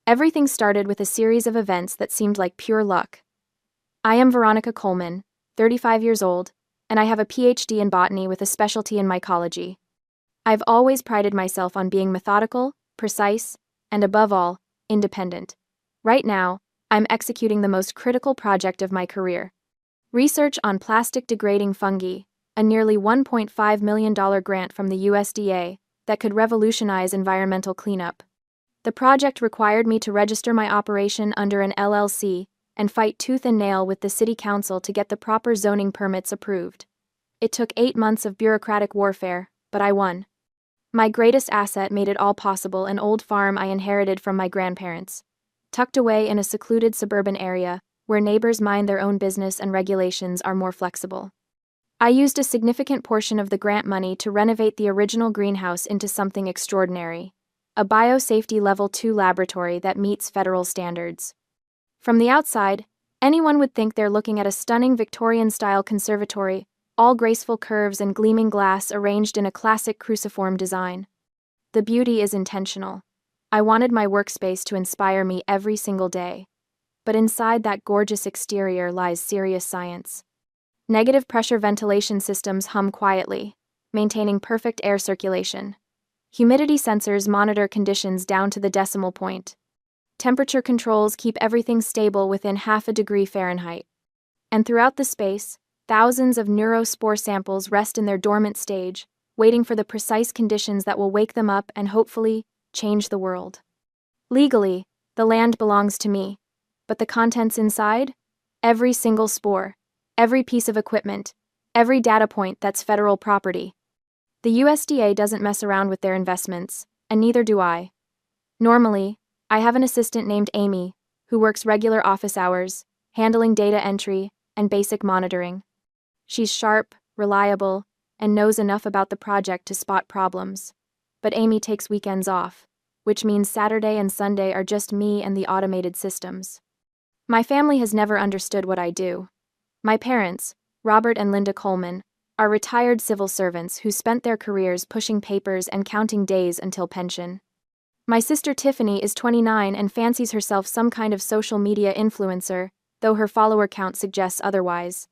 Everything started with a series of events that seemed like pure luck. I am Veronica Coleman, 35 years old, and I have a PhD in botany with a specialty in mycology. I've always prided myself on being methodical, precise, and above all, independent. Right now, I'm executing the most critical project of my career. Research on plastic-degrading fungi, a nearly $1.5 million grant from the USDA that could revolutionize environmental cleanup. The project required me to register my operation under an LLC and fight tooth and nail with the city council to get the proper zoning permits approved. It took 8 months of bureaucratic warfare, but I won. My greatest asset made it all possible: an old farm I inherited from my grandparents, tucked away in a secluded suburban area where neighbors mind their own business and regulations are more flexible. I used a significant portion of the grant money to renovate the original greenhouse into something extraordinary: a biosafety Level 2 laboratory that meets federal standards. From the outside, anyone would think they're looking at a stunning Victorian-style conservatory, all graceful curves and gleaming glass arranged in a classic cruciform design. The beauty is intentional. I wanted my workspace to inspire me every single day. But inside that gorgeous exterior lies serious science. Negative pressure ventilation systems hum quietly, maintaining perfect air circulation. Humidity sensors monitor conditions down to the decimal point. Temperature controls keep everything stable within 0.5 degrees Fahrenheit. And throughout the space, thousands of neurospore samples rest in their dormant stage, waiting for the precise conditions that will wake them up and hopefully change the world. Legally, the land belongs to me, but the contents inside? Every single spore, every piece of equipment, every data point, that's federal property. The USDA doesn't mess around with their investments, and neither do I. Normally, I have an assistant named Amy, who works regular office hours, handling data entry and basic monitoring. She's sharp, reliable, and knows enough about the project to spot problems. But Amy takes weekends off, which means Saturday and Sunday are just me and the automated systems. My family has never understood what I do. My parents, Robert and Linda Coleman, are retired civil servants who spent their careers pushing papers and counting days until pension. My sister Tiffany is 29 and fancies herself some kind of social media influencer, though her follower count suggests otherwise.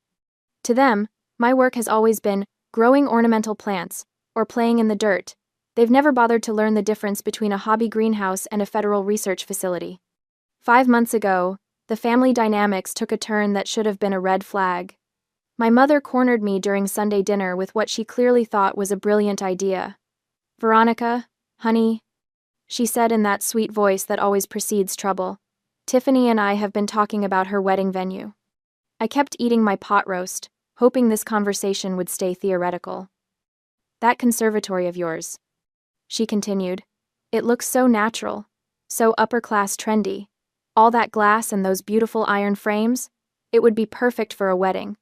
To them, my work has always been growing ornamental plants or playing in the dirt. They've never bothered to learn the difference between a hobby greenhouse and a federal research facility. 5 months ago, the family dynamics took a turn that should have been a red flag. My mother cornered me during Sunday dinner with what she clearly thought was a brilliant idea. "Veronica, honey," she said in that sweet voice that always precedes trouble, "Tiffany and I have been talking about her wedding venue." I kept eating my pot roast, hoping this conversation would stay theoretical. "That conservatory of yours," she continued, "it looks so natural, so upper-class trendy. All that glass and those beautiful iron frames, it would be perfect for a wedding.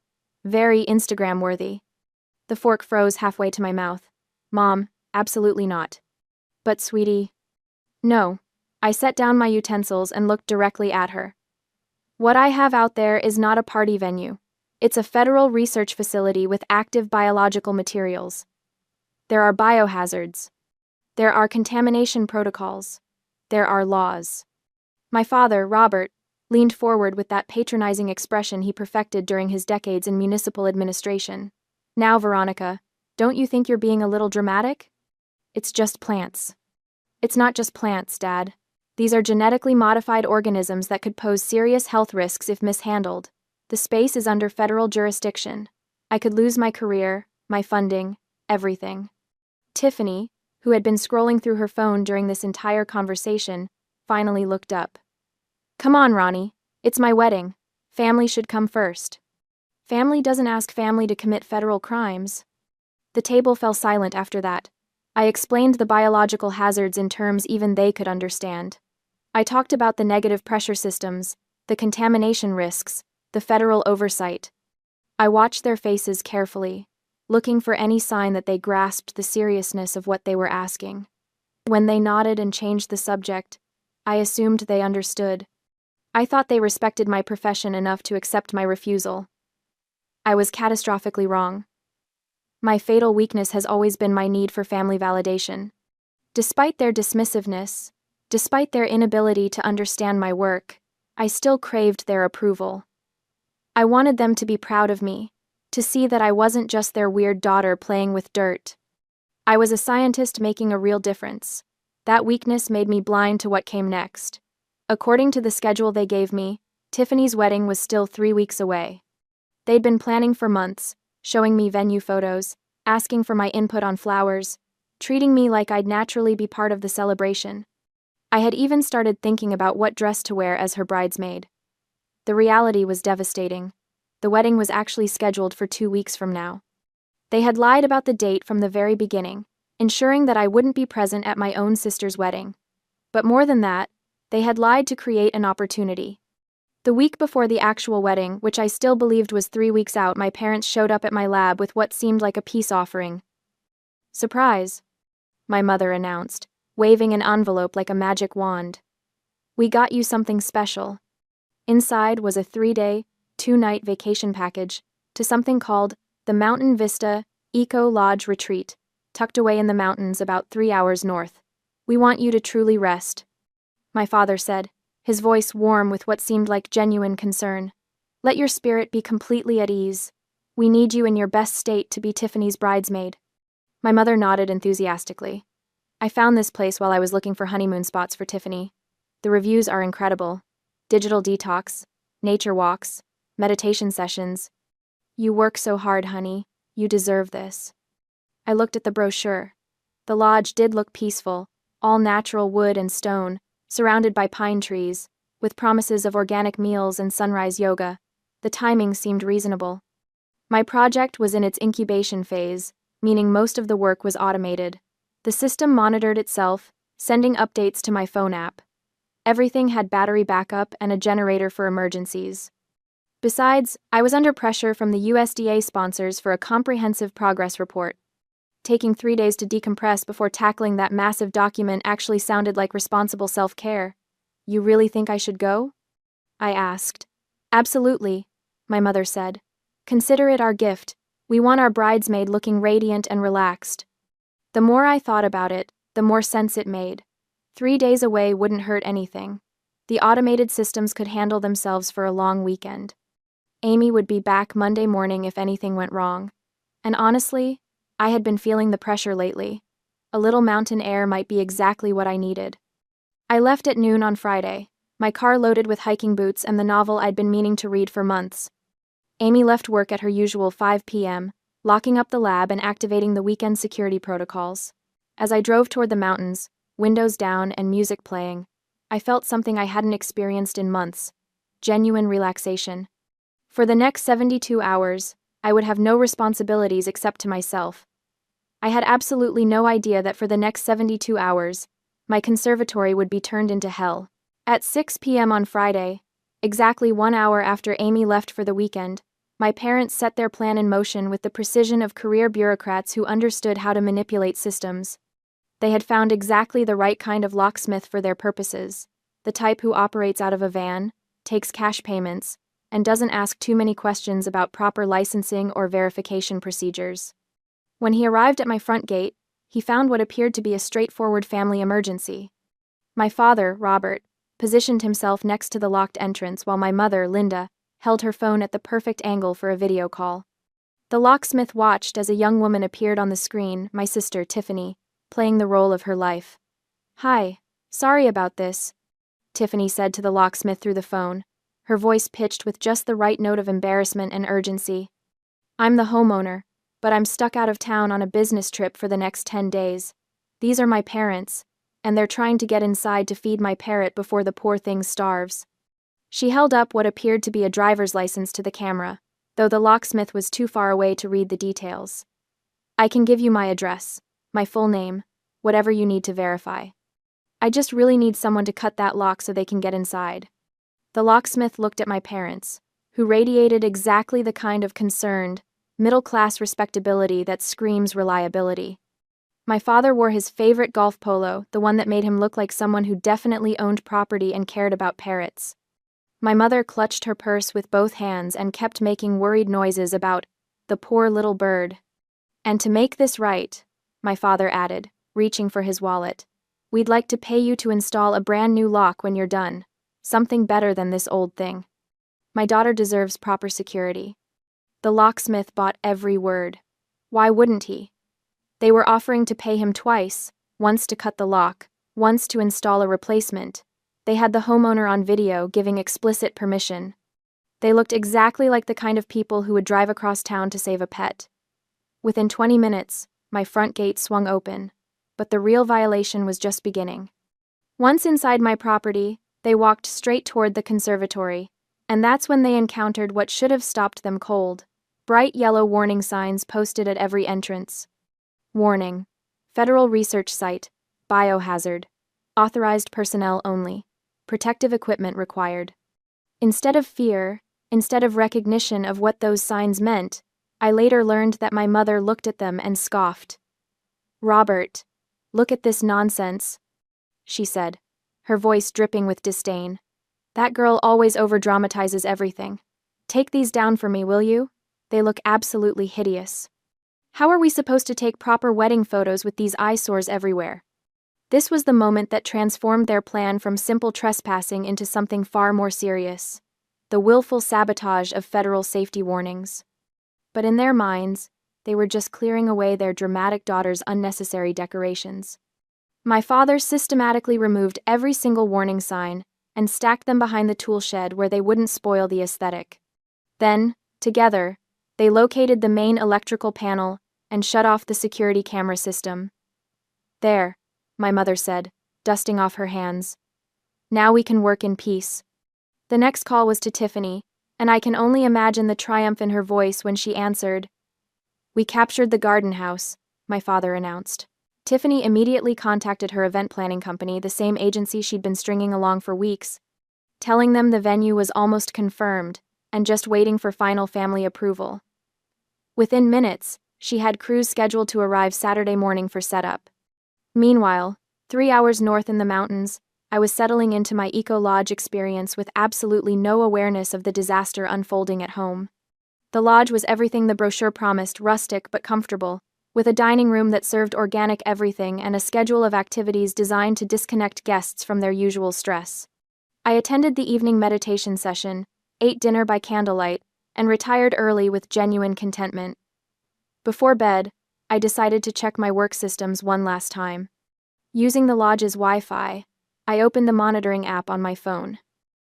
Very Instagram-worthy." The fork froze halfway to my mouth. "Mom, absolutely not." "But sweetie..." "No." I set down my utensils and looked directly at her. "What I have out there is not a party venue. It's a federal research facility with active biological materials. There are biohazards. There are contamination protocols. There are laws." My father, Robert, leaned forward with that patronizing expression he perfected during his decades in municipal administration. "Now, Veronica, don't you think you're being a little dramatic? It's just plants." "It's not just plants, Dad. These are genetically modified organisms that could pose serious health risks if mishandled. The space is under federal jurisdiction. I could lose my career, my funding, everything." Tiffany, who had been scrolling through her phone during this entire conversation, finally looked up. "Come on, Ronnie. It's my wedding. Family should come first." "Family doesn't ask family to commit federal crimes." The table fell silent after that. I explained the biological hazards in terms even they could understand. I talked about the negative pressure systems, the contamination risks, the federal oversight. I watched their faces carefully, looking for any sign that they grasped the seriousness of what they were asking. When they nodded and changed the subject, I assumed they understood. I thought they respected my profession enough to accept my refusal. I was catastrophically wrong. My fatal weakness has always been my need for family validation. Despite their dismissiveness, Despite their inability to understand my work, I still craved their approval. I wanted them to be proud of me, to see that I wasn't just their weird daughter playing with dirt. I was a scientist making a real difference. That weakness made me blind to what came next. According to the schedule they gave me, Tiffany's wedding was still 3 weeks away. They'd been planning for months, showing me venue photos, asking for my input on flowers, treating me like I'd naturally be part of the celebration. I had even started thinking about what dress to wear as her bridesmaid. The reality was devastating. The wedding was actually scheduled for 2 weeks from now. They had lied about the date from the very beginning, ensuring that I wouldn't be present at my own sister's wedding. But more than that, they had lied to create an opportunity. The week before the actual wedding, which I still believed was 3 weeks out, my parents showed up at my lab with what seemed like a peace offering. "Surprise," my mother announced, waving an envelope like a magic wand. "We got you something special." Inside was a 3-day, 2-night vacation package to something called the Mountain Vista Eco Lodge Retreat, tucked away in the mountains about 3 hours north. "We want you to truly rest," my father said, his voice warm with what seemed like genuine concern. "Let your spirit be completely at ease. We need you in your best state to be Tiffany's bridesmaid." My mother nodded enthusiastically. "I found this place while I was looking for honeymoon spots for Tiffany. The reviews are incredible. Digital detox, nature walks, meditation sessions. You work so hard, honey. You deserve this." I looked at the brochure. The lodge did look peaceful, all natural wood and stone, surrounded by pine trees, with promises of organic meals and sunrise yoga. The timing seemed reasonable. My project was in its incubation phase, meaning most of the work was automated. The system monitored itself, sending updates to my phone app. Everything had battery backup and a generator for emergencies. Besides, I was under pressure from the USDA sponsors for a comprehensive progress report. Taking 3 days to decompress before tackling that massive document actually sounded like responsible self-care. "You really think I should go?" I asked. "Absolutely," my mother said. "Consider it our gift. We want our bridesmaid looking radiant and relaxed." The more I thought about it, the more sense it made. 3 days away wouldn't hurt anything. The automated systems could handle themselves for a long weekend. Amy would be back Monday morning if anything went wrong. And honestly, I had been feeling the pressure lately. A little mountain air might be exactly what I needed. I left at noon on Friday, my car loaded with hiking boots and the novel I'd been meaning to read for months. Amy left work at her usual 5 p.m., locking up the lab and activating the weekend security protocols. As I drove toward the mountains, windows down and music playing, I felt something I hadn't experienced in months: genuine relaxation. For the next 72 hours, I would have no responsibilities except to myself. I had absolutely no idea that for the next 72 hours, my conservatory would be turned into hell. At 6 p.m. on Friday, exactly 1 hour after Amy left for the weekend, my parents set their plan in motion with the precision of career bureaucrats who understood how to manipulate systems. They had found exactly the right kind of locksmith for their purposes, the type who operates out of a van, takes cash payments, and doesn't ask too many questions about proper licensing or verification procedures. When he arrived at my front gate, he found what appeared to be a straightforward family emergency. My father, Robert, positioned himself next to the locked entrance while my mother, Linda, held her phone at the perfect angle for a video call. The locksmith watched as a young woman appeared on the screen, my sister, Tiffany, playing the role of her life. "Hi, sorry about this," Tiffany said to the locksmith through the phone, her voice pitched with just the right note of embarrassment and urgency. "I'm the homeowner, but I'm stuck out of town on a business trip for the next 10 days. These are my parents, and they're trying to get inside to feed my parrot before the poor thing starves." She held up what appeared to be a driver's license to the camera, though the locksmith was too far away to read the details. "I can give you my address, my full name, whatever you need to verify. I just really need someone to cut that lock so they can get inside." The locksmith looked at my parents, who radiated exactly the kind of concerned, middle-class respectability that screams reliability. My father wore his favorite golf polo, the one that made him look like someone who definitely owned property and cared about parrots. My mother clutched her purse with both hands and kept making worried noises about the poor little bird. "And to make this right," my father added, reaching for his wallet, We'd like to pay you to install a brand new lock when you're done. Something better than this old thing. My daughter deserves proper security. The locksmith bought every word. Why wouldn't he? They were offering to pay him twice, once to cut the lock, once to install a replacement. They had the homeowner on video giving explicit permission. They looked exactly like the kind of people who would drive across town to save a pet. Within 20 minutes, my front gate swung open, but the real violation was just beginning. Once inside my property, they walked straight toward the conservatory, and that's when they encountered what should have stopped them cold. Bright yellow warning signs posted at every entrance. Warning: Federal Research Site, Biohazard, Authorized Personnel Only, Protective Equipment Required. Instead of fear, instead of recognition of what those signs meant, I later learned that my mother looked at them and scoffed. "Robert, look at this nonsense," she said, her voice dripping with disdain. "That girl always overdramatizes everything. Take these down for me, will you? They look absolutely hideous. How are we supposed to take proper wedding photos with these eyesores everywhere?" This was the moment that transformed their plan from simple trespassing into something far more serious: the willful sabotage of federal safety warnings. But in their minds, they were just clearing away their dramatic daughter's unnecessary decorations. My father systematically removed every single warning sign and stacked them behind the tool shed where they wouldn't spoil the aesthetic. Then, together, they located the main electrical panel and shut off the security camera system. "There," my mother said, dusting off her hands. "Now we can work in peace." The next call was to Tiffany, and I can only imagine the triumph in her voice when she answered. "We captured the garden house," my father announced. Tiffany immediately contacted her event planning company, the same agency she'd been stringing along for weeks, telling them the venue was almost confirmed and just waiting for final family approval. Within minutes, she had crews scheduled to arrive Saturday morning for setup. Meanwhile, 3 hours north in the mountains, I was settling into my eco-lodge experience with absolutely no awareness of the disaster unfolding at home. The lodge was everything the brochure promised: rustic but comfortable, with a dining room that served organic everything and a schedule of activities designed to disconnect guests from their usual stress. I attended the evening meditation session, ate dinner by candlelight, and retired early with genuine contentment. Before bed, I decided to check my work systems one last time. Using the lodge's Wi-Fi, I opened the monitoring app on my phone.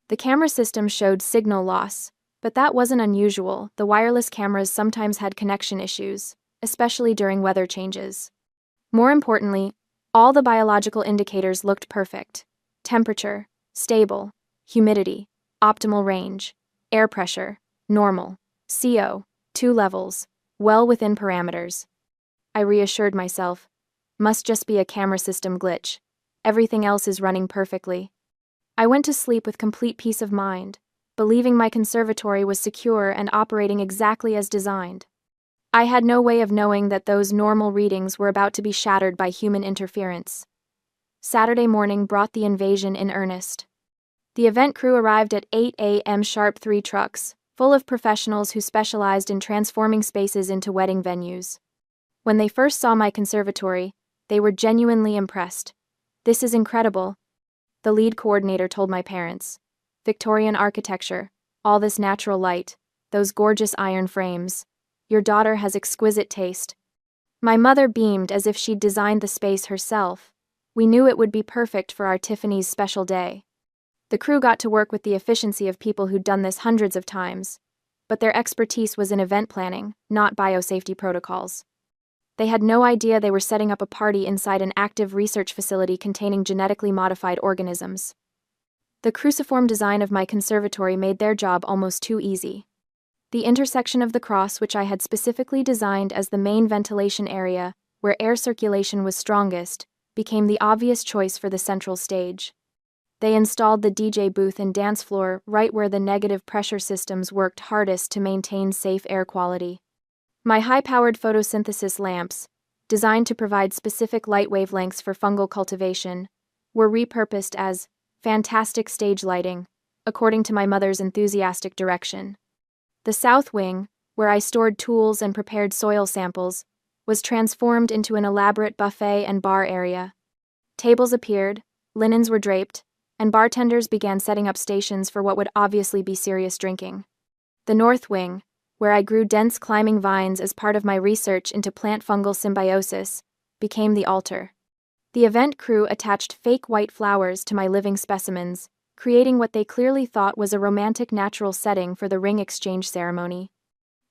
The camera system showed signal loss, but that wasn't unusual. The wireless cameras sometimes had connection issues, especially during weather changes. More importantly, all the biological indicators looked perfect. Temperature, stable; humidity, optimal; range, air pressure, normal; CO, 2 levels, well within parameters. I reassured myself. Must just be a camera system glitch. Everything else is running perfectly. I went to sleep with complete peace of mind, believing my conservatory was secure and operating exactly as designed. I had no way of knowing that those normal readings were about to be shattered by human interference. Saturday morning brought the invasion in earnest. The event crew arrived at 8 a.m. sharp, 3 trucks, full of professionals who specialized in transforming spaces into wedding venues. When they first saw my conservatory, they were genuinely impressed. "This is incredible," the lead coordinator told my parents. "Victorian architecture, all this natural light, those gorgeous iron frames. Your daughter has exquisite taste." My mother beamed as if she'd designed the space herself. We knew it would be perfect for our Tiffany's special day. The crew got to work with the efficiency of people who'd done this hundreds of times, but their expertise was in event planning, not biosafety protocols. They had no idea they were setting up a party inside an active research facility containing genetically modified organisms. The cruciform design of my conservatory made their job almost too easy. The intersection of the cross, which I had specifically designed as the main ventilation area, where air circulation was strongest, became the obvious choice for the central stage. They installed the DJ booth and dance floor right where the negative pressure systems worked hardest to maintain safe air quality. My high-powered photosynthesis lamps, designed to provide specific light wavelengths for fungal cultivation, were repurposed as fantastic stage lighting, according to my mother's enthusiastic direction. The south wing, where I stored tools and prepared soil samples, was transformed into an elaborate buffet and bar area. Tables appeared, linens were draped, and bartenders began setting up stations for what would obviously be serious drinking. The north wing, where I grew dense climbing vines as part of my research into plant-fungal symbiosis, became the altar. The event crew attached fake white flowers to my living specimens, creating what they clearly thought was a romantic natural setting for the ring exchange ceremony.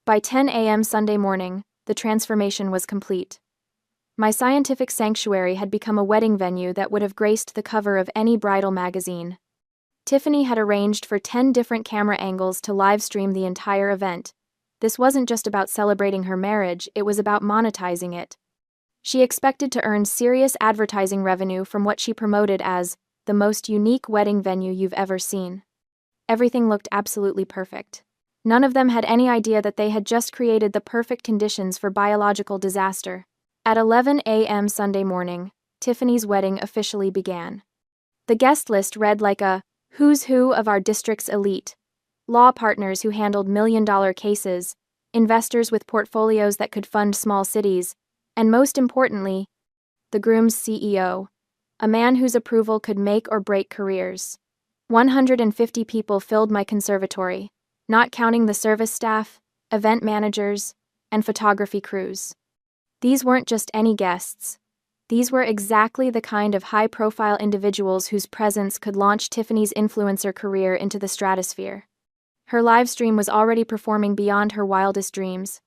By 10 a.m. Sunday morning, the transformation was complete. My scientific sanctuary had become a wedding venue that would have graced the cover of any bridal magazine. Tiffany had arranged for 10 different camera angles to live stream the entire event. This wasn't just about celebrating her marriage, it was about monetizing it. She expected to earn serious advertising revenue from what she promoted as the most unique wedding venue you've ever seen. Everything looked absolutely perfect. None of them had any idea that they had just created the perfect conditions for biological disaster. At 11 a.m. Sunday morning, Tiffany's wedding officially began. The guest list read like a who's who of our district's elite: law partners who handled million-dollar cases, investors with portfolios that could fund small cities, and most importantly, the groom's CEO, a man whose approval could make or break careers. 150 people filled my conservatory, not counting the service staff, event managers, and photography crews. These weren't just any guests. These were exactly the kind of high-profile individuals whose presence could launch Tiffany's influencer career into the stratosphere. Her live stream was already performing beyond her wildest dreams.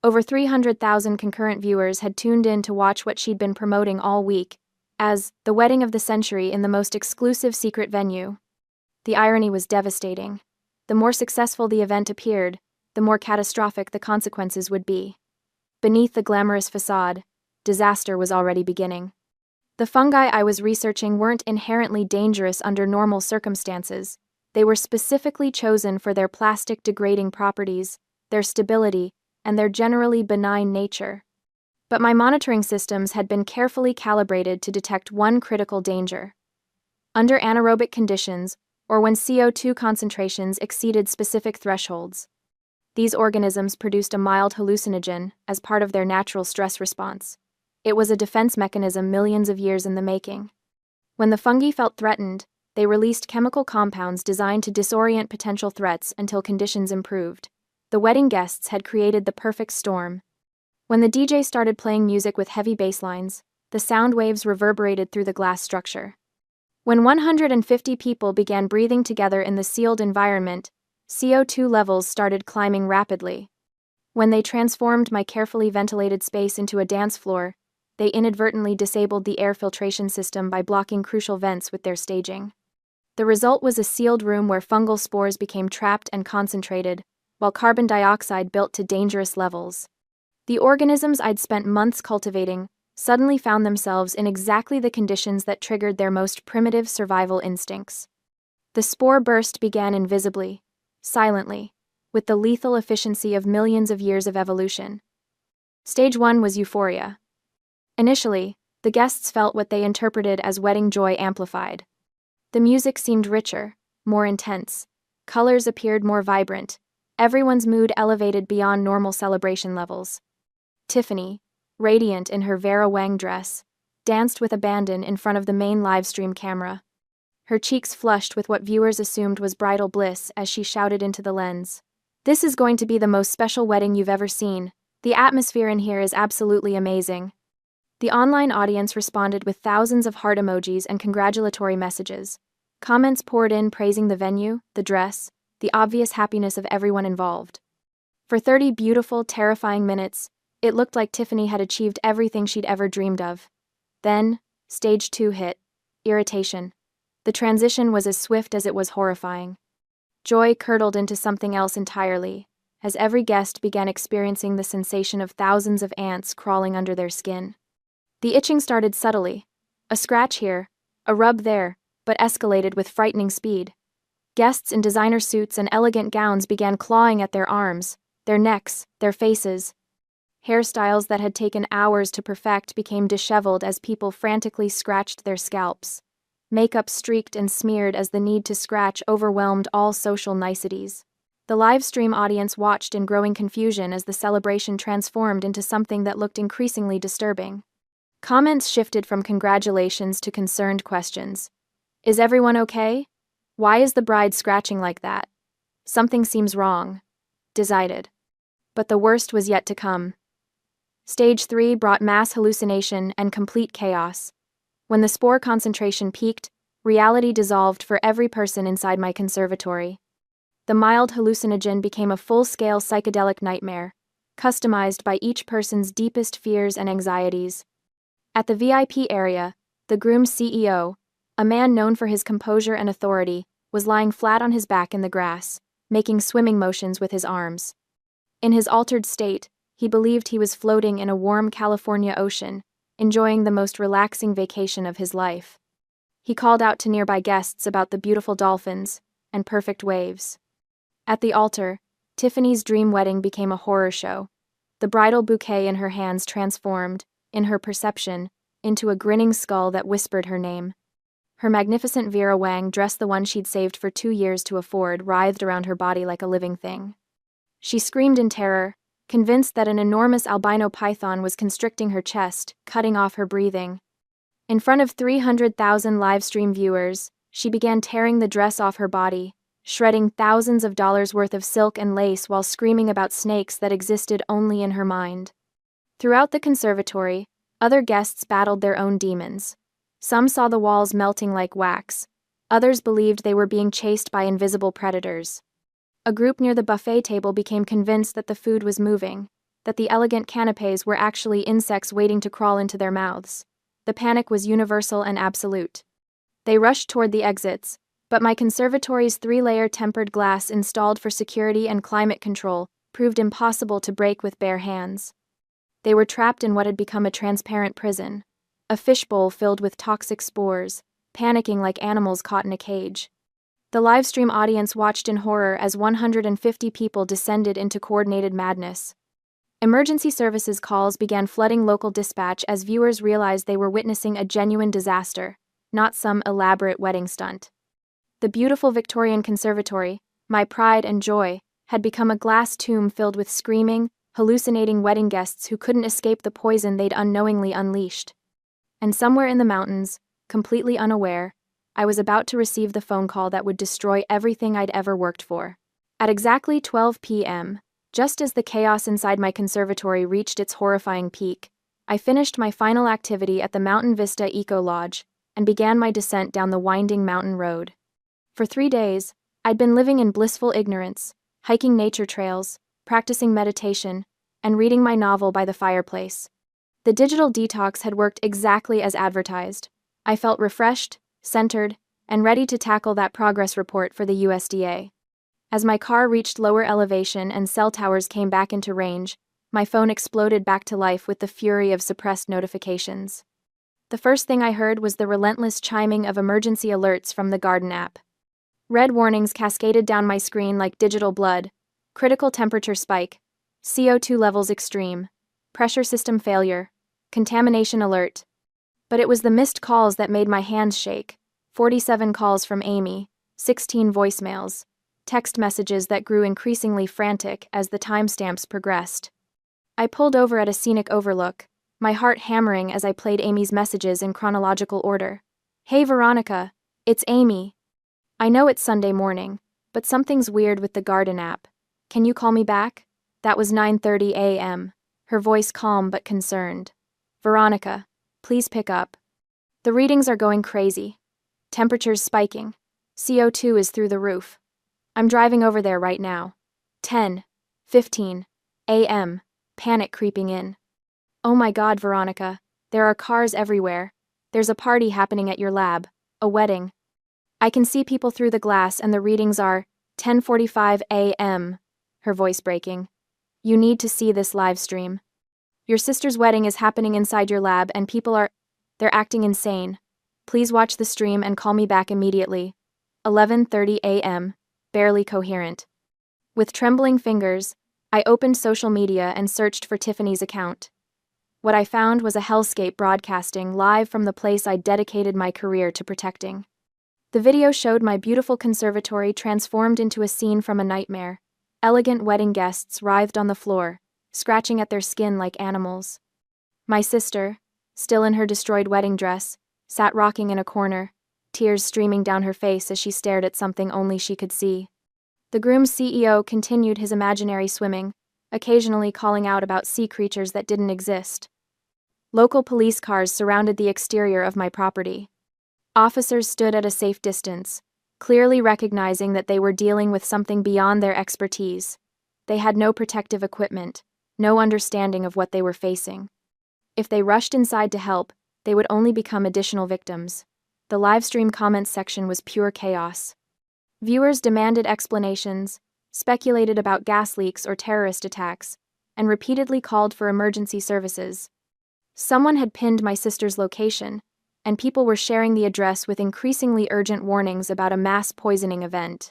Over 300,000 concurrent viewers had tuned in to watch what she'd been promoting all week as the wedding of the century in the most exclusive secret venue. The irony was devastating. The more successful the event appeared, the more catastrophic the consequences would be. Beneath the glamorous facade, disaster was already beginning. The fungi I was researching weren't inherently dangerous under normal circumstances. They were specifically chosen for their plastic-degrading properties, their stability, and their generally benign nature. But my monitoring systems had been carefully calibrated to detect one critical danger. Under anaerobic conditions, or when CO2 concentrations exceeded specific thresholds, these organisms produced a mild hallucinogen as part of their natural stress response. It was a defense mechanism millions of years in the making. When the fungi felt threatened, they released chemical compounds designed to disorient potential threats until conditions improved. The wedding guests had created the perfect storm. When the DJ started playing music with heavy bass lines, the sound waves reverberated through the glass structure. When 150 people began breathing together in the sealed environment, CO2 levels started climbing rapidly. When they transformed my carefully ventilated space into a dance floor, they inadvertently disabled the air filtration system by blocking crucial vents with their staging. The result was a sealed room where fungal spores became trapped and concentrated, while carbon dioxide built to dangerous levels. The organisms I'd spent months cultivating suddenly found themselves in exactly the conditions that triggered their most primitive survival instincts. The spore burst began invisibly, silently, with the lethal efficiency of millions of years of evolution. Stage 1 was euphoria. Initially, the guests felt what they interpreted as wedding joy amplified. The music seemed richer, more intense. Colors appeared more vibrant. Everyone's mood elevated beyond normal celebration levels. Tiffany, radiant in her Vera Wang dress, danced with abandon in front of the main livestream camera. Her cheeks flushed with what viewers assumed was bridal bliss as she shouted into the lens. "This is going to be the most special wedding you've ever seen. The atmosphere in here is absolutely amazing." The online audience responded with thousands of heart emojis and congratulatory messages. Comments poured in praising the venue, the dress, the obvious happiness of everyone involved. For 30 beautiful, terrifying minutes, it looked like Tiffany had achieved everything she'd ever dreamed of. Then, stage 2 hit: irritation. The transition was as swift as it was horrifying. Joy curdled into something else entirely, as every guest began experiencing the sensation of thousands of ants crawling under their skin. The itching started subtly. A scratch here, a rub there, but escalated with frightening speed. Guests in designer suits and elegant gowns began clawing at their arms, their necks, their faces. Hairstyles that had taken hours to perfect became disheveled as people frantically scratched their scalps. Makeup streaked and smeared as the need to scratch overwhelmed all social niceties. The live stream audience watched in growing confusion as the celebration transformed into something that looked increasingly disturbing. Comments shifted from congratulations to concerned questions. Is everyone okay? Why is the bride scratching like that? Something seems wrong. Decided. But the worst was yet to come. Stage 3 brought mass hallucination and complete chaos. When the spore concentration peaked, reality dissolved for every person inside my conservatory. The mild hallucinogen became a full-scale psychedelic nightmare, customized by each person's deepest fears and anxieties. At the VIP area, the groom's CEO, a man known for his composure and authority, was lying flat on his back in the grass, making swimming motions with his arms. In his altered state, he believed he was floating in a warm California ocean, enjoying the most relaxing vacation of his life. He called out to nearby guests about the beautiful dolphins and perfect waves. At the altar, Tiffany's dream wedding became a horror show. The bridal bouquet in her hands transformed, in her perception, into a grinning skull that whispered her name. Her magnificent Vera Wang dress, the one she'd saved for 2 years to afford, writhed around her body like a living thing. She screamed in terror, convinced that an enormous albino python was constricting her chest, cutting off her breathing. In front of 300,000 livestream viewers, she began tearing the dress off her body, shredding thousands of dollars worth of silk and lace while screaming about snakes that existed only in her mind. Throughout the conservatory, other guests battled their own demons. Some saw the walls melting like wax. Others believed they were being chased by invisible predators. A group near the buffet table became convinced that the food was moving, that the elegant canapés were actually insects waiting to crawl into their mouths. The panic was universal and absolute. They rushed toward the exits, but my conservatory's 3-layer tempered glass installed for security and climate control proved impossible to break with bare hands. They were trapped in what had become a transparent prison, a fishbowl filled with toxic spores, panicking like animals caught in a cage. The livestream audience watched in horror as 150 people descended into coordinated madness. Emergency services calls began flooding local dispatch as viewers realized they were witnessing a genuine disaster, not some elaborate wedding stunt. The beautiful Victorian conservatory, my pride and joy, had become a glass tomb filled with screaming, hallucinating wedding guests who couldn't escape the poison they'd unknowingly unleashed. And somewhere in the mountains, completely unaware, I was about to receive the phone call that would destroy everything I'd ever worked for. At exactly 12 p.m., just as the chaos inside my conservatory reached its horrifying peak, I finished my final activity at the Mountain Vista Eco Lodge and began my descent down the winding mountain road. For 3 days, I'd been living in blissful ignorance, hiking nature trails, practicing meditation, and reading my novel by the fireplace. The digital detox had worked exactly as advertised. I felt refreshed, centered, and ready to tackle that progress report for the USDA. As my car reached lower elevation and cell towers came back into range, my phone exploded back to life with the fury of suppressed notifications. The first thing I heard was the relentless chiming of emergency alerts from the Garden app. Red warnings cascaded down my screen like digital blood: critical temperature spike, CO2 levels extreme, pressure system failure, contamination alert. But it was the missed calls that made my hands shake. 47 calls from Amy, 16 voicemails, text messages that grew increasingly frantic as the timestamps progressed. I pulled over at a scenic overlook, my heart hammering as I played Amy's messages in chronological order. Hey Veronica, it's Amy. I know it's Sunday morning, but something's weird with the Garden app. Can you call me back? That was 9:30 a.m., her voice calm but concerned. Veronica, please pick up. The readings are going crazy. Temperature's spiking. CO2 is through the roof. I'm driving over there right now. 10:15 a.m., panic creeping in. Oh my God, Veronica, there are cars everywhere. There's a party happening at your lab, a wedding. I can see people through the glass and the readings are 10:45 a.m., her voice breaking. You need to see this live stream. Your sister's wedding is happening inside your lab and they're acting insane. Please watch the stream and call me back immediately. 11:30 a.m., barely coherent. With trembling fingers, I opened social media and searched for Tiffany's account. What I found was a hellscape broadcasting live from the place I'd dedicated my career to protecting. The video showed my beautiful conservatory transformed into a scene from a nightmare. Elegant wedding guests writhed on the floor, scratching at their skin like animals. My sister, still in her destroyed wedding dress, sat rocking in a corner, tears streaming down her face as she stared at something only she could see. The groom's CEO continued his imaginary swimming, occasionally calling out about sea creatures that didn't exist. Local police cars surrounded the exterior of my property. Officers stood at a safe distance, clearly recognizing that they were dealing with something beyond their expertise. They had no protective equipment, no understanding of what they were facing. If they rushed inside to help, they would only become additional victims. The livestream comments section was pure chaos. Viewers demanded explanations, speculated about gas leaks or terrorist attacks, and repeatedly called for emergency services. Someone had pinned my sister's location, and people were sharing the address with increasingly urgent warnings about a mass poisoning event.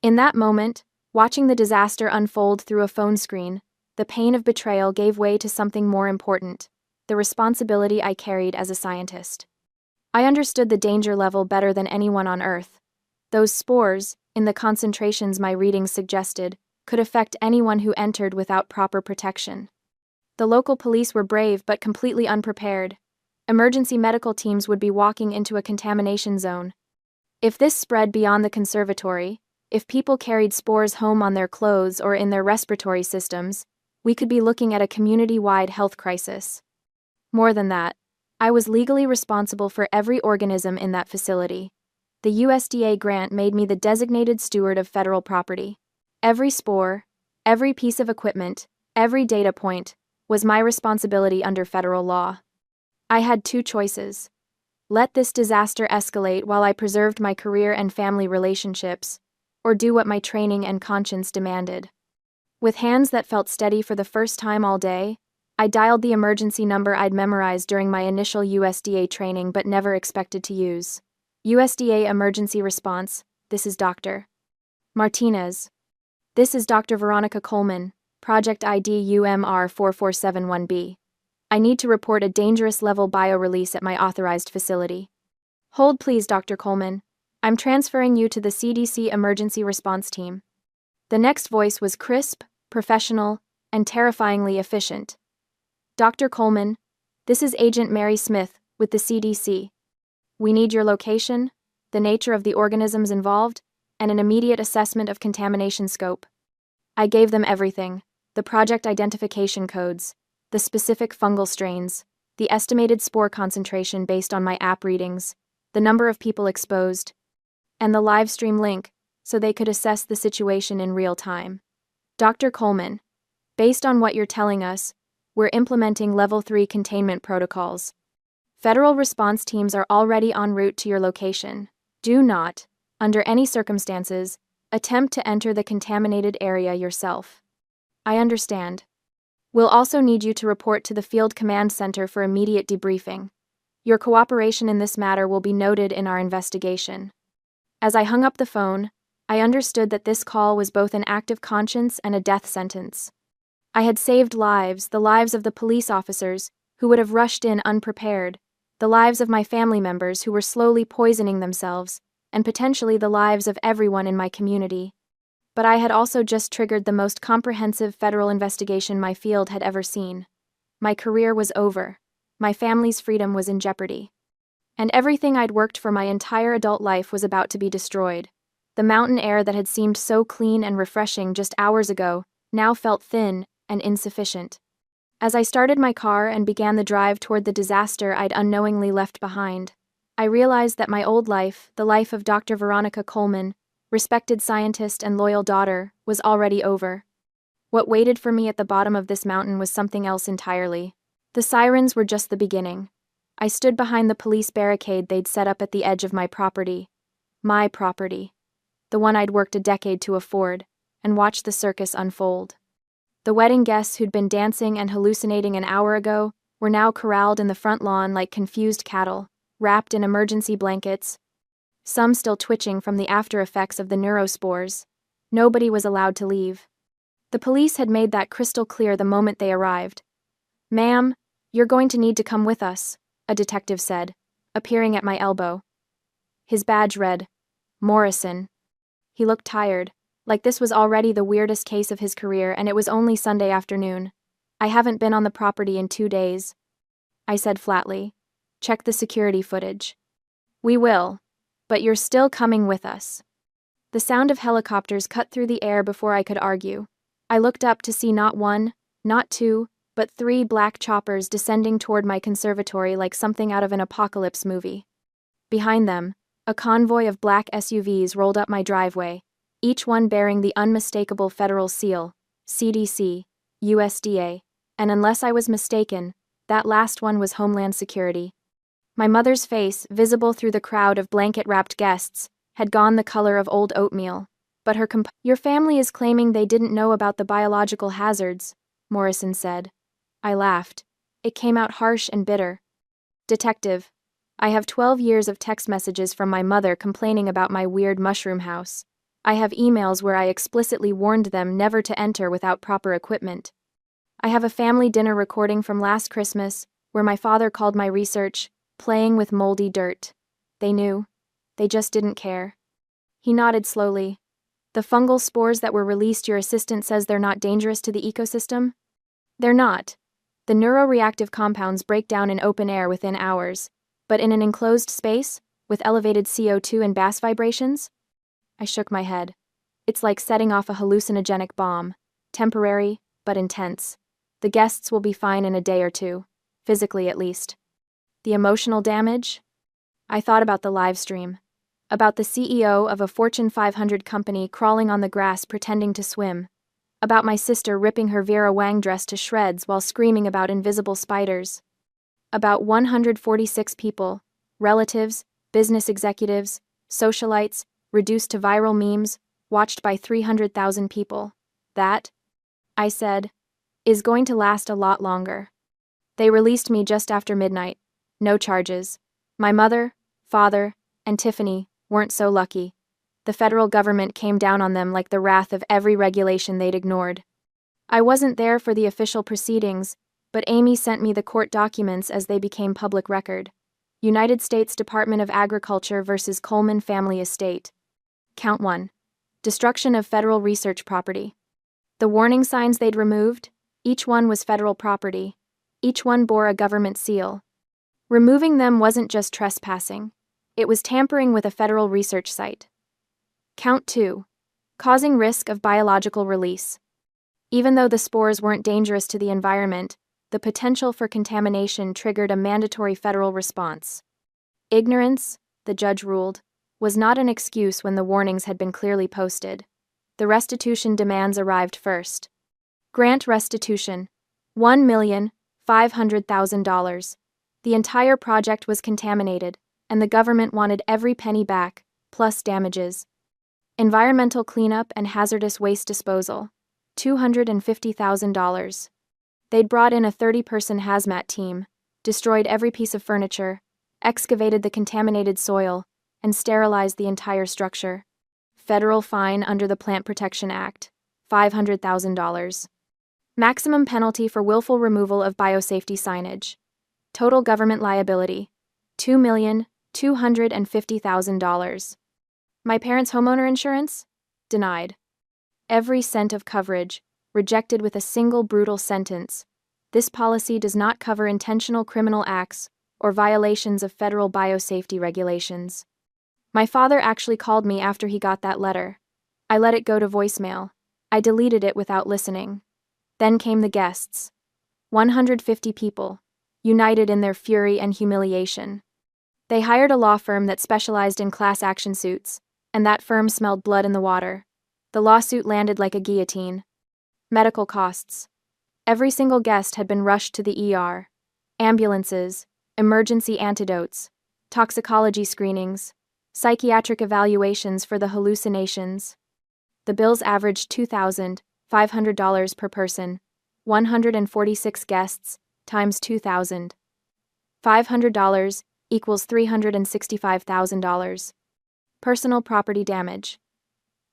In that moment, watching the disaster unfold through a phone screen, the pain of betrayal gave way to something more important: the responsibility I carried as a scientist. I understood the danger level better than anyone on Earth. Those spores, in the concentrations my readings suggested, could affect anyone who entered without proper protection. The local police were brave but completely unprepared. Emergency medical teams would be walking into a contamination zone. If this spread beyond the conservatory, if people carried spores home on their clothes or in their respiratory systems, we could be looking at a community-wide health crisis. More than that, I was legally responsible for every organism in that facility. The USDA grant made me the designated steward of federal property. Every spore, every piece of equipment, every data point was my responsibility under federal law. I had two choices: let this disaster escalate while I preserved my career and family relationships, or do what my training and conscience demanded. With hands that felt steady for the first time all day, I dialed the emergency number I'd memorized during my initial USDA training but never expected to use. USDA Emergency Response, this is Dr. Martinez. This is Dr. Veronica Coleman, Project ID UMR4471B. I need to report a dangerous level bio-release at my authorized facility. Hold please, Dr. Coleman. I'm transferring you to the CDC Emergency Response Team. The next voice was crisp, professional, and terrifyingly efficient. Dr. Coleman, this is Agent Mary Smith with the CDC. We need your location, the nature of the organisms involved, and an immediate assessment of contamination scope. I gave them everything: the project identification codes, the specific fungal strains, the estimated spore concentration based on my app readings, the number of people exposed, and the live stream link so they could assess the situation in real time. Dr. Coleman, based on what you're telling us, we're implementing Level 3 containment protocols. Federal response teams are already en route to your location. Do not, under any circumstances, attempt to enter the contaminated area yourself. I understand. We'll also need you to report to the Field Command Center for immediate debriefing. Your cooperation in this matter will be noted in our investigation. As I hung up the phone, I understood that this call was both an act of conscience and a death sentence. I had saved lives, the lives of the police officers who would have rushed in unprepared, the lives of my family members who were slowly poisoning themselves, and potentially the lives of everyone in my community. But I had also just triggered the most comprehensive federal investigation my field had ever seen. My career was over. My family's freedom was in jeopardy. And everything I'd worked for my entire adult life was about to be destroyed. The mountain air that had seemed so clean and refreshing just hours ago now felt thin and insufficient. As I started my car and began the drive toward the disaster I'd unknowingly left behind, I realized that my old life, the life of Dr. Veronica Coleman, respected scientist and loyal daughter, was already over. What waited for me at the bottom of this mountain was something else entirely. The sirens were just the beginning. I stood behind the police barricade they'd set up at the edge of my property, the one I'd worked a decade to afford, and watched the circus unfold. The wedding guests who'd been dancing and hallucinating an hour ago were now corralled in the front lawn like confused cattle, wrapped in emergency blankets, some still twitching from the after effects of the neurospores. Nobody was allowed to leave. The police had made that crystal clear the moment they arrived. "Ma'am, you're going to need to come with us," a detective said, appearing at my elbow. His badge read, Morrison. He looked tired, like this was already the weirdest case of his career, and it was only Sunday afternoon. "I haven't been on the property in 2 days." I said flatly. Check the security footage. We will, but you're still coming with us. The sound of helicopters cut through the air before I could argue. I looked up to see not one, not two, but 3 black choppers descending toward my conservatory like something out of an apocalypse movie. Behind them, a convoy of black SUVs rolled up my driveway, each one bearing the unmistakable federal seal, CDC, USDA, and unless I was mistaken, that last one was Homeland Security. My mother's face, visible through the crowd of blanket-wrapped guests, had gone the color of old oatmeal, but "Your family is claiming they didn't know about the biological hazards," Morrison said. I laughed. It came out harsh and bitter. Detective, I have 12 years of text messages from my mother complaining about my weird mushroom house. I have emails where I explicitly warned them never to enter without proper equipment. I have a family dinner recording from last Christmas where my father called my research playing with moldy dirt. They knew. They just didn't care. He nodded slowly. The fungal spores that were released, your assistant says they're not dangerous to the ecosystem? They're not. The neuroreactive compounds break down in open air within hours, but in an enclosed space, with elevated CO2 and bass vibrations? I shook my head. It's like setting off a hallucinogenic bomb. Temporary, but intense. The guests will be fine in a day or two. Physically at least. The emotional damage? I thought about the live stream. About the CEO of a Fortune 500 company crawling on the grass pretending to swim. About my sister ripping her Vera Wang dress to shreds while screaming about invisible spiders. About 146 people, relatives, business executives, socialites, reduced to viral memes, watched by 300,000 people. That, I said, is going to last a lot longer. They released me just after midnight. No charges. My mother, father, and Tiffany weren't so lucky. The federal government came down on them like the wrath of every regulation they'd ignored. I wasn't there for the official proceedings, but Amy sent me the court documents as they became public record. United States Department of Agriculture versus Coleman Family Estate. Count 1. Destruction of federal research property. The warning signs they'd removed, each one was federal property. Each one bore a government seal. Removing them wasn't just trespassing. It was tampering with a federal research site. Count 2. Causing risk of biological release. Even though the spores weren't dangerous to the environment, the potential for contamination triggered a mandatory federal response. Ignorance, the judge ruled, was not an excuse when the warnings had been clearly posted. The restitution demands arrived first. Grant restitution, $1,500,000. The entire project was contaminated, and the government wanted every penny back, plus damages. Environmental cleanup and hazardous waste disposal, $250,000. They'd brought in a 30-person hazmat team, destroyed every piece of furniture, excavated the contaminated soil, and sterilized the entire structure. Federal fine under the Plant Protection Act, $500,000. Maximum penalty for willful removal of biosafety signage. Total government liability, $2,250,000. My parents' homeowner insurance? Denied. Every cent of coverage, rejected with a single brutal sentence. This policy does not cover intentional criminal acts or violations of federal biosafety regulations. My father actually called me after he got that letter. I let it go to voicemail. I deleted it without listening. Then came the guests. 150 people, united in their fury and humiliation. They hired a law firm that specialized in class action suits, and that firm smelled blood in the water. The lawsuit landed like a guillotine. Medical costs. Every single guest had been rushed to the ER. Ambulances, emergency antidotes, toxicology screenings, psychiatric evaluations for the hallucinations. The bills averaged $2,500 per person, 146 guests, times $2,000. $500 equals $365,000. Personal property damage.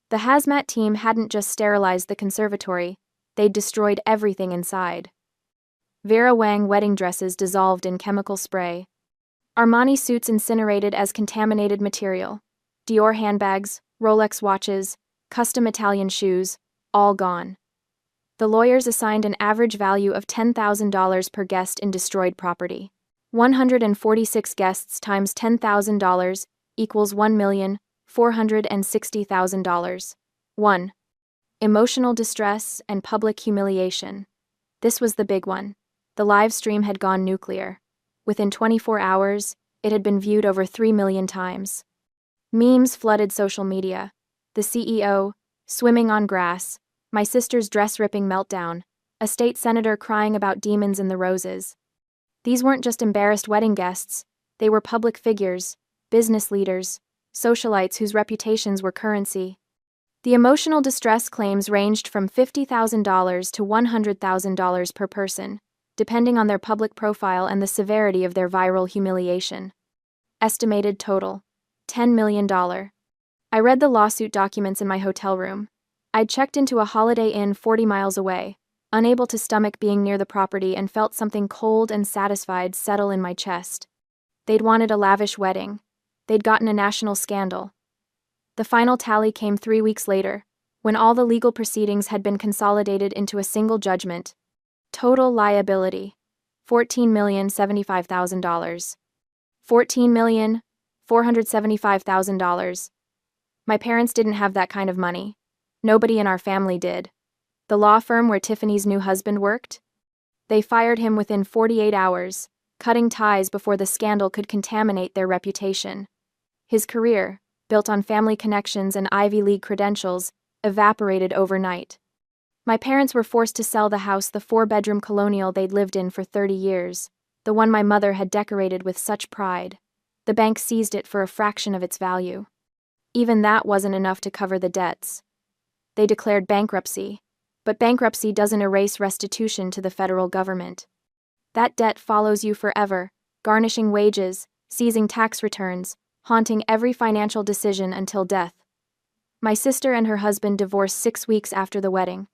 The hazmat team hadn't just sterilized the conservatory, they'd destroyed everything inside. Vera Wang wedding dresses dissolved in chemical spray. Armani suits incinerated as contaminated material. Dior handbags, Rolex watches, custom Italian shoes, all gone. The lawyers assigned an average value of $10,000 per guest in destroyed property. 146 guests times $10,000 equals $1,460,000. 1. Emotional distress and public humiliation. This was the big one. The live stream had gone nuclear. Within 24 hours, it had been viewed over 3 million times. Memes flooded social media. The CEO, swimming on grass, my sister's dress-ripping meltdown, a state senator crying about demons in the roses. These weren't just embarrassed wedding guests, they were public figures, business leaders, socialites whose reputations were currency. The emotional distress claims ranged from $50,000 to $100,000 per person, depending on their public profile and the severity of their viral humiliation. Estimated total: $10 million. I read the lawsuit documents in my hotel room. I'd checked into a Holiday Inn 40 miles away, unable to stomach being near the property, and felt something cold and satisfied settle in my chest. They'd wanted a lavish wedding. They'd gotten a national scandal. The final tally came 3 weeks later, when all the legal proceedings had been consolidated into a single judgment. Total liability: $14,075,000. $14,475,000. My parents didn't have that kind of money. Nobody in our family did. The law firm where Tiffany's new husband worked? They fired him within 48 hours, cutting ties before the scandal could contaminate their reputation. His career, built on family connections and Ivy League credentials, evaporated overnight. My parents were forced to sell the house, the 4-bedroom colonial they'd lived in for 30 years, the one my mother had decorated with such pride. The bank seized it for a fraction of its value. Even that wasn't enough to cover the debts. They declared bankruptcy, but bankruptcy doesn't erase restitution to the federal government. That debt follows you forever, garnishing wages, seizing tax returns, haunting every financial decision until death. My sister and her husband divorced 6 weeks after the wedding.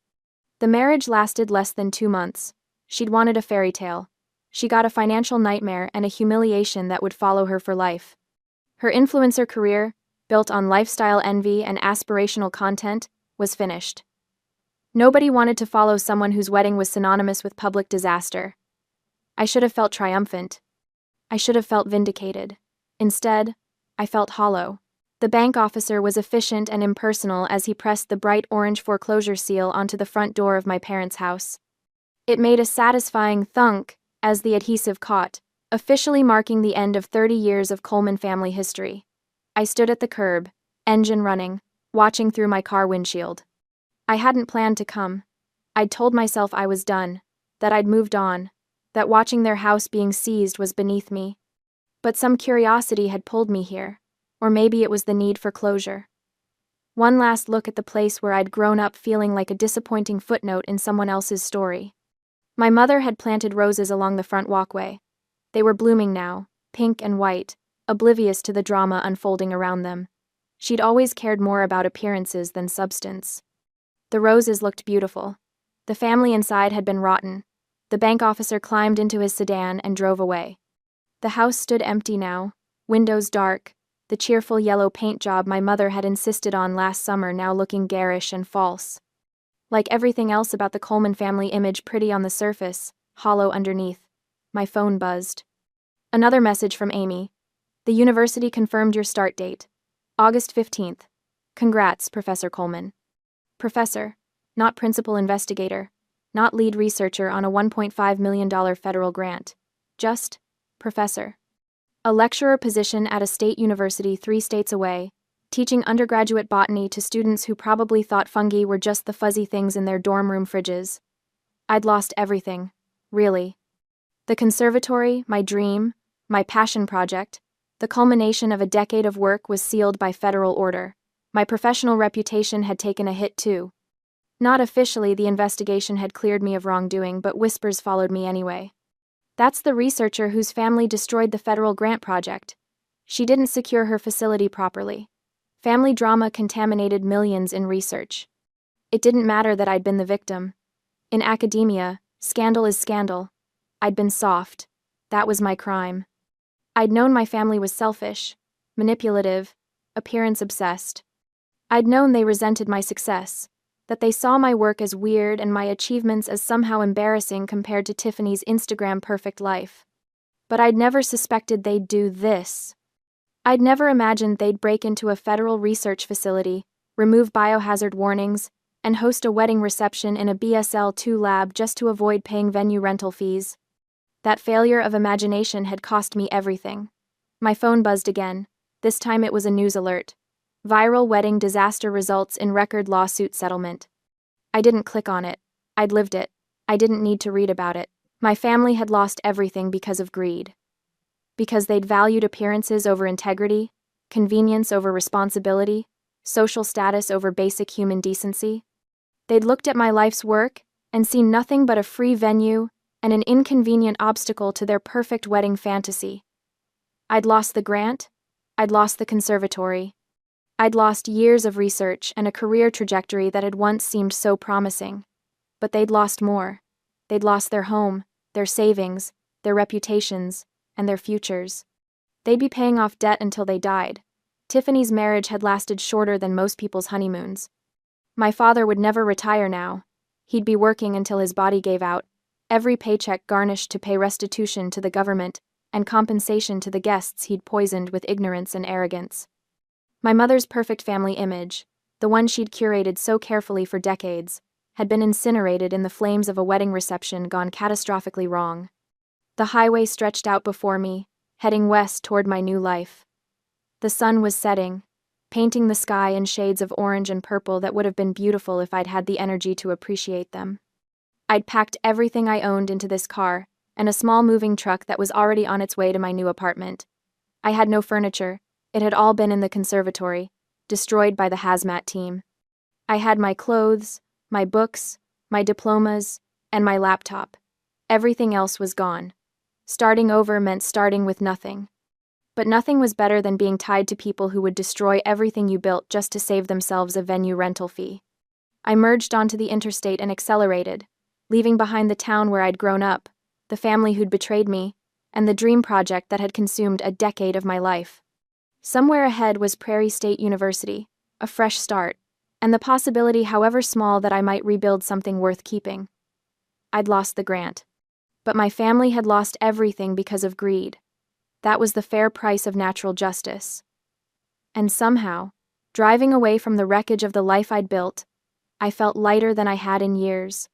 The marriage lasted less than 2 months. She'd wanted a fairy tale. She got a financial nightmare and a humiliation that would follow her for life. Her influencer career, built on lifestyle envy and aspirational content, was finished. Nobody wanted to follow someone whose wedding was synonymous with public disaster. I should have felt triumphant. I should have felt vindicated. Instead, I felt hollow. The bank officer was efficient and impersonal as he pressed the bright orange foreclosure seal onto the front door of my parents' house. It made a satisfying thunk as the adhesive caught, officially marking the end of 30 years of Coleman family history. I stood at the curb, engine running, watching through my car windshield. I hadn't planned to come. I'd told myself I was done, that I'd moved on, that watching their house being seized was beneath me. But some curiosity had pulled me here, or maybe it was the need for closure. One last look at the place where I'd grown up, feeling like a disappointing footnote in someone else's story. My mother had planted roses along the front walkway. They were blooming now, pink and white, oblivious to the drama unfolding around them. She'd always cared more about appearances than substance. The roses looked beautiful. The family inside had been rotten. The bank officer climbed into his sedan and drove away. The house stood empty now, windows dark, the cheerful yellow paint job my mother had insisted on last summer now looking garish and false. Like everything else about the Coleman family image, pretty on the surface, hollow underneath. My phone buzzed. Another message from Amy. The university confirmed your start date. August 15th. Congrats, Professor Coleman. Professor, not principal investigator, not lead researcher on a $1.5 million federal grant. Just professor. A lecturer position at a state university 3 states away, teaching undergraduate botany to students who probably thought fungi were just the fuzzy things in their dorm room fridges. I'd lost everything, really. The conservatory, my dream, my passion project, the culmination of a decade of work, was sealed by federal order. My professional reputation had taken a hit too. Not officially, the investigation had cleared me of wrongdoing, but whispers followed me anyway. That's the researcher whose family destroyed the federal grant project. She didn't secure her facility properly. Family drama contaminated millions in research. It didn't matter that I'd been the victim. In academia, scandal is scandal. I'd been soft. That was my crime. I'd known my family was selfish, manipulative, appearance-obsessed. I'd known they resented my success, that they saw my work as weird and my achievements as somehow embarrassing compared to Tiffany's Instagram perfect life. But I'd never suspected they'd do this. I'd never imagined they'd break into a federal research facility, remove biohazard warnings, and host a wedding reception in a BSL-2 lab just to avoid paying venue rental fees. That failure of imagination had cost me everything. My phone buzzed again. This time it was a news alert. Viral wedding disaster results in record lawsuit settlement. I didn't click on it. I'd lived it. I didn't need to read about it. My family had lost everything because of greed. Because they'd valued appearances over integrity, convenience over responsibility, social status over basic human decency. They'd looked at my life's work and seen nothing but a free venue and an inconvenient obstacle to their perfect wedding fantasy. I'd lost the grant. I'd lost the conservatory. I'd lost years of research and a career trajectory that had once seemed so promising. But they'd lost more. They'd lost their home, their savings, their reputations, and their futures. They'd be paying off debt until they died. Tiffany's marriage had lasted shorter than most people's honeymoons. My father would never retire now. He'd be working until his body gave out, every paycheck garnished to pay restitution to the government and compensation to the guests he'd poisoned with ignorance and arrogance. My mother's perfect family image, the one she'd curated so carefully for decades, had been incinerated in the flames of a wedding reception gone catastrophically wrong. The highway stretched out before me, heading west toward my new life. The sun was setting, painting the sky in shades of orange and purple that would have been beautiful if I'd had the energy to appreciate them. I'd packed everything I owned into this car, and a small moving truck that was already on its way to my new apartment. I had no furniture. It had all been in the conservatory, destroyed by the hazmat team. I had my clothes, my books, my diplomas, and my laptop. Everything else was gone. Starting over meant starting with nothing. But nothing was better than being tied to people who would destroy everything you built just to save themselves a venue rental fee. I merged onto the interstate and accelerated, leaving behind the town where I'd grown up, the family who'd betrayed me, and the dream project that had consumed a decade of my life. Somewhere ahead was Prairie State University, a fresh start, and the possibility, however small, that I might rebuild something worth keeping. I'd lost the grant. But my family had lost everything because of greed. That was the fair price of natural justice. And somehow, driving away from the wreckage of the life I'd built, I felt lighter than I had in years.